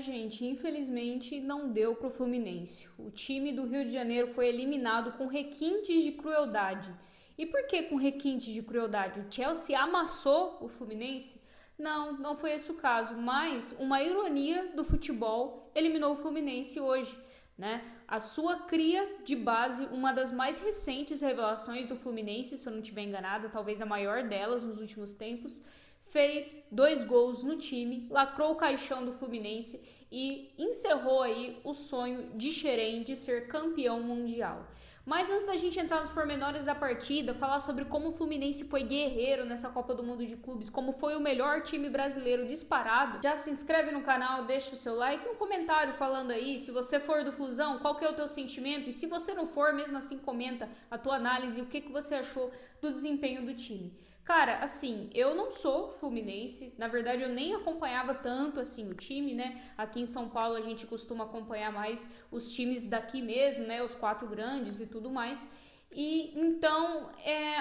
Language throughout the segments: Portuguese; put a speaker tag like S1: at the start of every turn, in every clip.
S1: gente, infelizmente não deu pro Fluminense. O time do Rio de Janeiro foi eliminado com requintes de crueldade. E por que com requintes de crueldade? O Chelsea amassou o Fluminense? Não, não foi esse o caso, mas uma ironia do futebol eliminou o Fluminense hoje, né? A sua cria de base, uma das mais recentes revelações do Fluminense, se eu não estiver enganada, talvez a maior delas nos últimos tempos, fez 2 gols no time, lacrou o caixão do Fluminense e encerrou aí o sonho de Xerém de ser campeão mundial. Mas antes da gente entrar nos pormenores da partida, falar sobre como o Fluminense foi guerreiro nessa Copa do Mundo de Clubes, como foi o melhor time brasileiro disparado, já se inscreve no canal, deixa o seu like e um comentário falando aí, se você for do Flusão, qual que é o teu sentimento, e se você não for, mesmo assim comenta a tua análise e o que você achou do desempenho do time. Cara, assim, eu não sou fluminense, na verdade eu nem acompanhava tanto assim o time, né? Aqui em São Paulo a gente costuma acompanhar mais os times daqui mesmo, né? Os 4 grandes e tudo mais. E então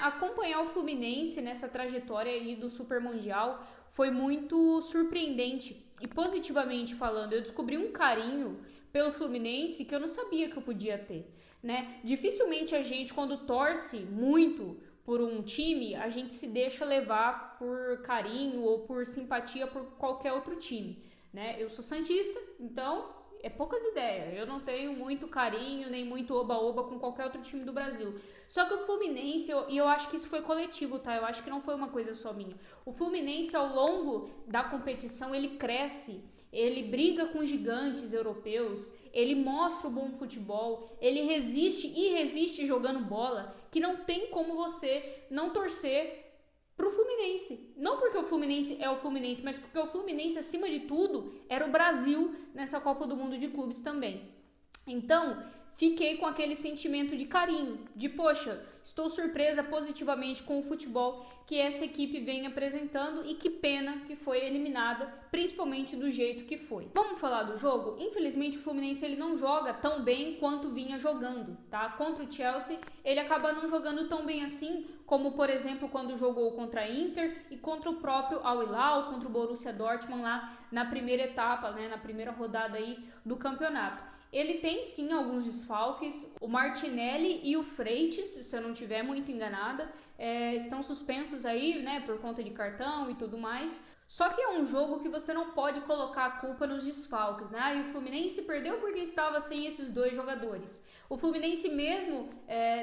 S1: acompanhar o Fluminense nessa trajetória aí do Super Mundial foi muito surpreendente. E positivamente falando, eu descobri um carinho pelo Fluminense que eu não sabia que eu podia ter, né? Dificilmente a gente, quando torce muito por um time, a gente se deixa levar por carinho ou por simpatia por qualquer outro time, né? Eu sou santista, então é poucas ideias. Eu não tenho muito carinho nem muito oba-oba com qualquer outro time do Brasil. Só que o Fluminense, e eu acho que isso foi coletivo, tá? Eu acho que não foi uma coisa só minha. O Fluminense, ao longo da competição, ele cresce, ele briga com gigantes europeus, ele mostra o bom futebol, ele resiste e resiste jogando bola, que não tem como você não torcer pro Fluminense. Não porque o Fluminense é o Fluminense, mas porque o Fluminense, acima de tudo, era o Brasil nessa Copa do Mundo de Clubes também. Então, fiquei com aquele sentimento de carinho, de poxa, estou surpresa positivamente com o futebol que essa equipe vem apresentando e que pena que foi eliminada, principalmente do jeito que foi. Vamos falar do jogo? Infelizmente o Fluminense ele não joga tão bem quanto vinha jogando, tá? Contra o Chelsea ele acaba não jogando tão bem assim, como por exemplo quando jogou contra a Inter e contra o próprio Al Hilal, contra o Borussia Dortmund lá na primeira etapa, né, na primeira rodada aí do campeonato. Ele tem sim alguns desfalques, o Martinelli e o Freitas, se eu não estiver muito enganada, estão suspensos aí, né, por conta de cartão e tudo mais. Só que é um jogo que você não pode colocar a culpa nos desfalques, né? E o Fluminense perdeu porque estava sem esses 2 jogadores. O Fluminense mesmo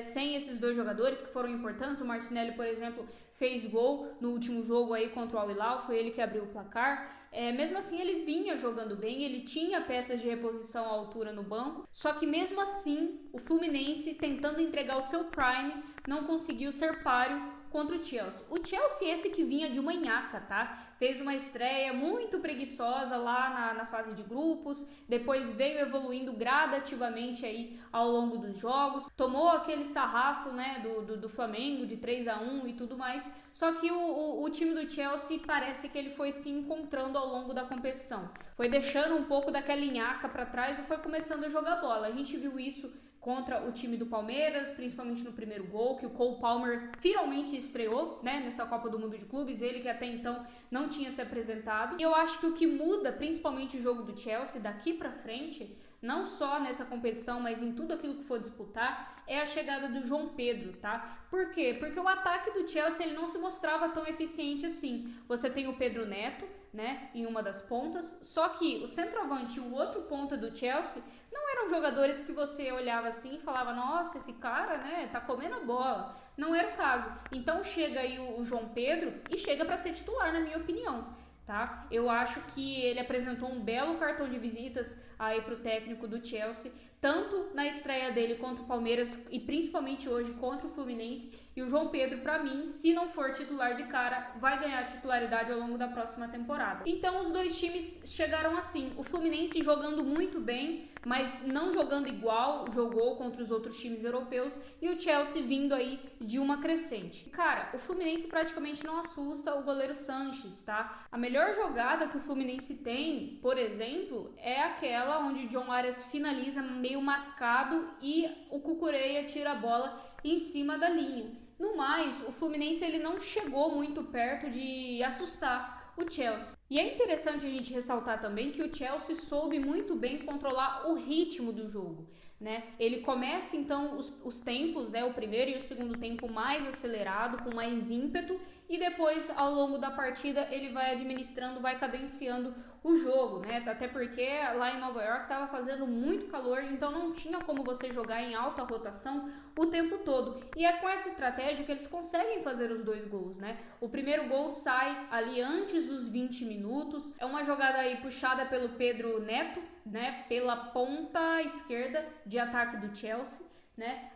S1: sem esses 2 jogadores que foram importantes, o Martinelli, por exemplo, fez gol no último jogo aí contra o Al Hilal, foi ele que abriu o placar. Mesmo assim ele vinha jogando bem, ele tinha peças de reposição à altura no banco, só que mesmo assim o Fluminense, tentando entregar o seu prime, não conseguiu ser páreo contra o Chelsea. O Chelsea esse que vinha de uma nhaca, tá? Fez uma estreia muito preguiçosa lá na fase de grupos, depois veio evoluindo gradativamente aí ao longo dos jogos, tomou aquele sarrafo, né, do Flamengo de 3-1 e tudo mais, só que o time do Chelsea parece que ele foi se encontrando ao longo da competição, foi deixando um pouco daquela nhaca para trás e foi começando a jogar bola. A gente viu isso contra o time do Palmeiras, principalmente no primeiro gol, que o Cole Palmer finalmente estreou, né, nessa Copa do Mundo de Clubes, ele que até então não tinha se apresentado. E eu acho que o que muda, principalmente o jogo do Chelsea daqui pra frente, não só nessa competição, mas em tudo aquilo que for disputar, é a chegada do João Pedro, tá? Por quê? Porque o ataque do Chelsea ele não se mostrava tão eficiente assim. Você tem o Pedro Neto, né, em uma das pontas, só que o centroavante e o outro ponta do Chelsea não eram jogadores que você olhava assim e falava, nossa, esse cara, né, tá comendo a bola. Não era o caso. Então chega aí o João Pedro e chega para ser titular, na minha opinião. Tá? Eu acho que ele apresentou um belo cartão de visitas aí pro técnico do Chelsea, tanto na estreia dele contra o Palmeiras e principalmente hoje contra o Fluminense. E o João Pedro, para mim, se não for titular de cara, vai ganhar titularidade ao longo da próxima temporada. Então os 2 times chegaram assim, o Fluminense jogando muito bem, mas não jogando igual jogou contra os outros times europeus, e o Chelsea vindo aí de uma crescente. Cara, o Fluminense praticamente não assusta o goleiro Sanches, tá? A melhor jogada que o Fluminense tem, por exemplo, é aquela onde o John Arias finaliza meio mascado e o Cucurella tira a bola em cima da linha. No mais, o Fluminense ele não chegou muito perto de assustar o Chelsea. E é interessante a gente ressaltar também que o Chelsea soube muito bem controlar o ritmo do jogo, né? Ele começa então os tempos, né, o primeiro e o segundo tempo mais acelerado, com mais ímpeto, e depois ao longo da partida ele vai administrando, vai cadenciando o jogo, né? Até porque lá em Nova York estava fazendo muito calor, então não tinha como você jogar em alta rotação o tempo todo. E é com essa estratégia que eles conseguem fazer os 2 gols, né? O primeiro gol sai ali antes dos 20 minutos. É uma jogada aí puxada pelo Pedro Neto, né? Pela ponta esquerda de ataque do Chelsea. Né?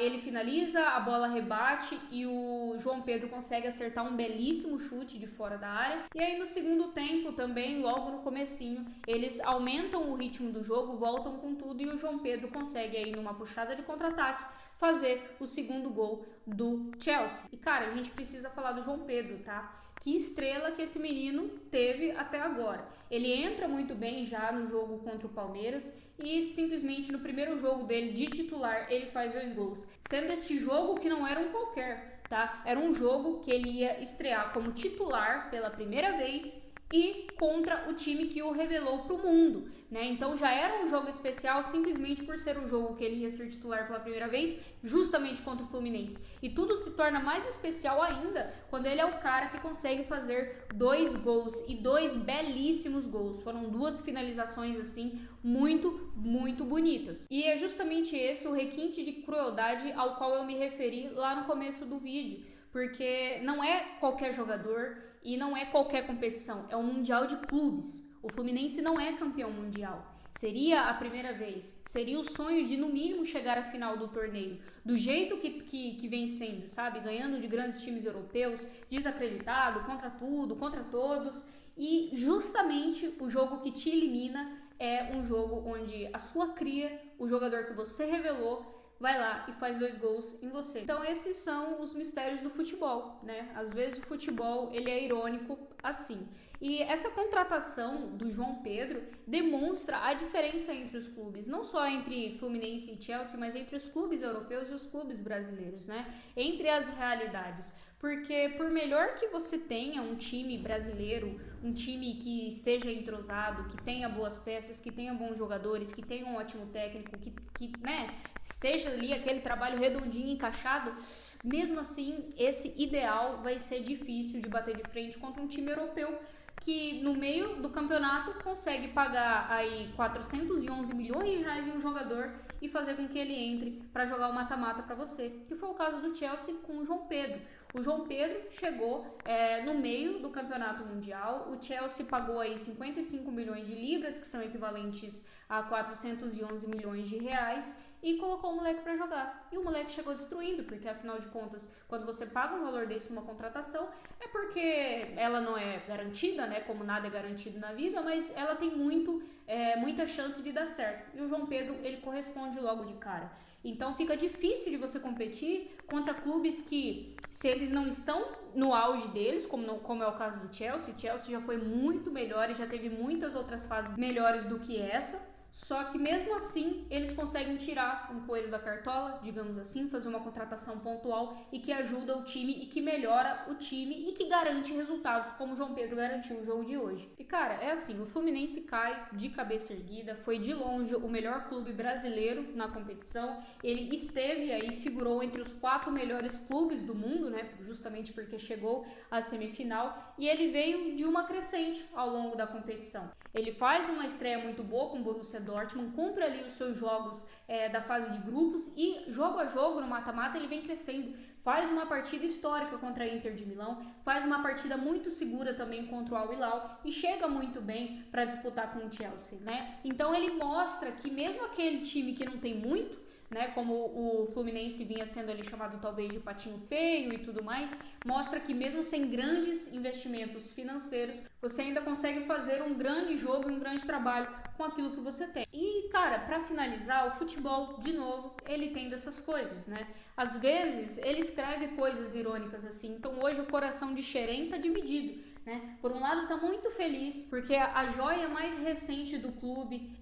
S1: Ele finaliza, a bola rebate e o João Pedro consegue acertar um belíssimo chute de fora da área. E aí no segundo tempo também, logo no comecinho, eles aumentam o ritmo do jogo, voltam com tudo e o João Pedro consegue aí numa puxada de contra-ataque fazer o segundo gol do Chelsea. E cara, a gente precisa falar do João Pedro, tá? Que estrela que esse menino teve até agora. Ele entra muito bem já no jogo contra o Palmeiras e simplesmente no primeiro jogo dele de titular ele faz 2 gols. Sendo este jogo que não era um qualquer, tá? Era um jogo que ele ia estrear como titular pela primeira vez e contra o time que o revelou para o mundo, né? Então já era um jogo especial simplesmente por ser um jogo que ele ia ser titular pela primeira vez, justamente contra o Fluminense. E tudo se torna mais especial ainda quando ele é o cara que consegue fazer 2 gols e 2 belíssimos gols. Foram 2 finalizações assim muito, muito bonitas. E é justamente esse o requinte de crueldade ao qual eu me referi lá no começo do vídeo. Porque não é qualquer jogador e não é qualquer competição, é um mundial de clubes. O Fluminense não é campeão mundial. Seria a primeira vez, seria o sonho de no mínimo chegar à final do torneio, do jeito que vem sendo, sabe? Ganhando de grandes times europeus, desacreditado, contra tudo, contra todos. E justamente o jogo que te elimina é um jogo onde a sua cria, o jogador que você revelou, vai lá e faz 2 gols em você. Então esses são os mistérios do futebol, né? Às vezes o futebol, ele é irônico assim. E essa contratação do João Pedro demonstra a diferença entre os clubes, não só entre Fluminense e Chelsea, mas entre os clubes europeus e os clubes brasileiros, né? Entre as realidades. Porque por melhor que você tenha um time brasileiro, um time que esteja entrosado, que tenha boas peças, que tenha bons jogadores, que tenha um ótimo técnico, que né, esteja ali aquele trabalho redondinho, encaixado, mesmo assim, esse ideal vai ser difícil de bater de frente contra um time europeu que no meio do campeonato consegue pagar aí 411 milhões de reais em um jogador e fazer com que ele entre para jogar o mata-mata para você, que foi o caso do Chelsea com o João Pedro. O João Pedro chegou no meio do campeonato mundial, o Chelsea pagou aí 55 milhões de libras, que são equivalentes a 411 milhões de reais, e colocou o moleque para jogar. E o moleque chegou destruindo, porque afinal de contas, quando você paga um valor desse numa contratação, é porque ela não é garantida, né? Como nada é garantido na vida, mas ela tem muita chance de dar certo. E o João Pedro, ele corresponde logo de cara. Então fica difícil de você competir contra clubes que, se eles não estão no auge deles, como é o caso do Chelsea, o Chelsea já foi muito melhor e já teve muitas outras fases melhores do que essa. Só que mesmo assim, eles conseguem tirar um coelho da cartola, digamos assim, fazer uma contratação pontual e que ajuda o time e que melhora o time e que garante resultados, como o João Pedro garantiu no jogo de hoje. E cara, é assim, o Fluminense cai de cabeça erguida, foi de longe o melhor clube brasileiro na competição, ele esteve aí, figurou entre os 4 melhores clubes do mundo, né, justamente porque chegou à semifinal, e ele veio de uma crescente ao longo da competição. Ele faz uma estreia muito boa com o Borussia Dortmund, cumpre ali os seus jogos da fase de grupos e jogo a jogo no mata-mata ele vem crescendo. Faz uma partida histórica contra a Inter de Milão, faz uma partida muito segura também contra o Al Hilal e chega muito bem para disputar com o Chelsea, né? Então ele mostra que mesmo aquele time que não tem muito, né, como o Fluminense vinha sendo ali chamado talvez de patinho feio e tudo mais, mostra que mesmo sem grandes investimentos financeiros, você ainda consegue fazer um grande jogo, um grande trabalho com aquilo que você tem. E, cara, pra finalizar, o futebol, de novo, ele tem dessas coisas, né? Às vezes, ele escreve coisas irônicas assim. Então, hoje, o coração de Xerém tá dividido. né? Por um lado tá muito feliz, porque a joia mais recente do clube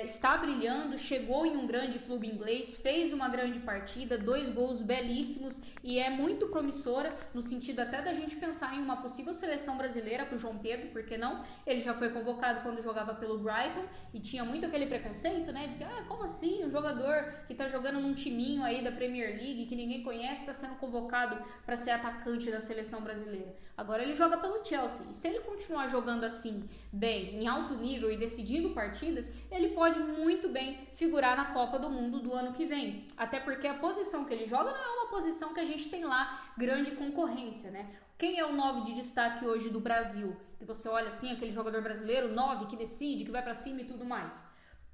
S1: está brilhando, chegou em um grande clube inglês, fez uma grande partida, 2 gols belíssimos e é muito promissora no sentido até da gente pensar em uma possível seleção brasileira pro João Pedro, por que não? Ele já foi convocado quando jogava pelo Brighton e tinha muito aquele preconceito, né, de que, como assim, um jogador que tá jogando num timinho aí da Premier League que ninguém conhece tá sendo convocado para ser atacante da seleção brasileira. Agora ele joga pelo Chelsea e se ele continuar jogando assim, bem, em alto nível e decidindo partidas, ele pode muito bem figurar na Copa do Mundo do ano que vem. Até porque a posição que ele joga não é uma posição que a gente tem lá grande concorrência, né? Quem é o 9 de destaque hoje do Brasil? E você olha assim, aquele jogador brasileiro, 9 que decide, que vai para cima e tudo mais.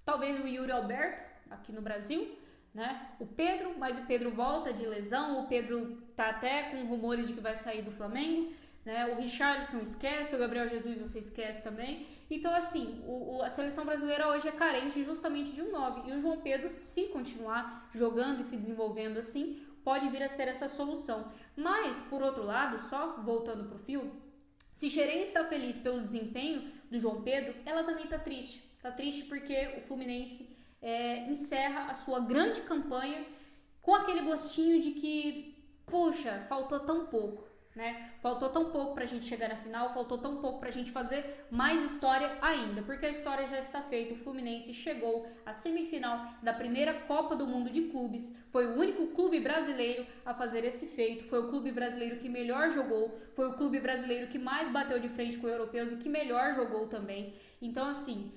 S1: Talvez o Yuri Alberto, aqui no Brasil, né? O Pedro, mas o Pedro volta de lesão, o Pedro tá até com rumores de que vai sair do Flamengo, né? O Richarlison esquece, o Gabriel Jesus você esquece também. Então, assim, a seleção brasileira hoje é carente justamente de um 9. E o João Pedro, se continuar jogando e se desenvolvendo assim, pode vir a ser essa solução. Mas, por outro lado, só voltando pro fio, se Xerém está feliz pelo desempenho do João Pedro, ela também tá triste. Tá triste porque o Fluminense encerra a sua grande campanha com aquele gostinho de que, poxa, faltou tão pouco, né? Faltou tão pouco pra gente chegar na final, faltou tão pouco pra gente fazer mais história ainda, porque a história já está feita. O Fluminense chegou à semifinal da primeira Copa do Mundo de Clubes, foi o único clube brasileiro a fazer esse feito, foi o clube brasileiro que melhor jogou, foi o clube brasileiro que mais bateu de frente com os europeus e que melhor jogou também. Então, assim,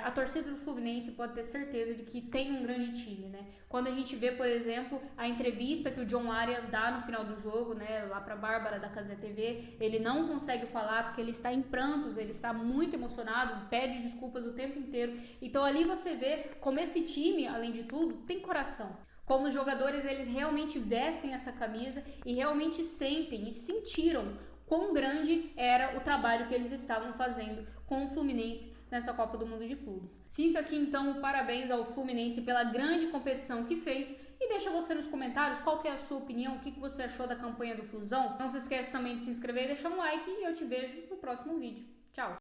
S1: a torcida do Fluminense pode ter certeza de que tem um grande time, né? Quando a gente vê, por exemplo, a entrevista que o John Arias dá no final do jogo, né, lá pra Bárbara da Cazé TV, ele não consegue falar porque ele está em prantos, ele está muito emocionado, pede desculpas o tempo inteiro. Então ali você vê como esse time, além de tudo, tem coração. Como os jogadores, eles realmente vestem essa camisa e realmente sentem e sentiram quão grande era o trabalho que eles estavam fazendo com o Fluminense nessa Copa do Mundo de Clubes. Fica aqui então o parabéns ao Fluminense pela grande competição que fez e deixa você nos comentários qual que é a sua opinião, o que você achou da campanha do Flusão. Não se esquece também de se inscrever e deixar um like e eu te vejo no próximo vídeo. Tchau!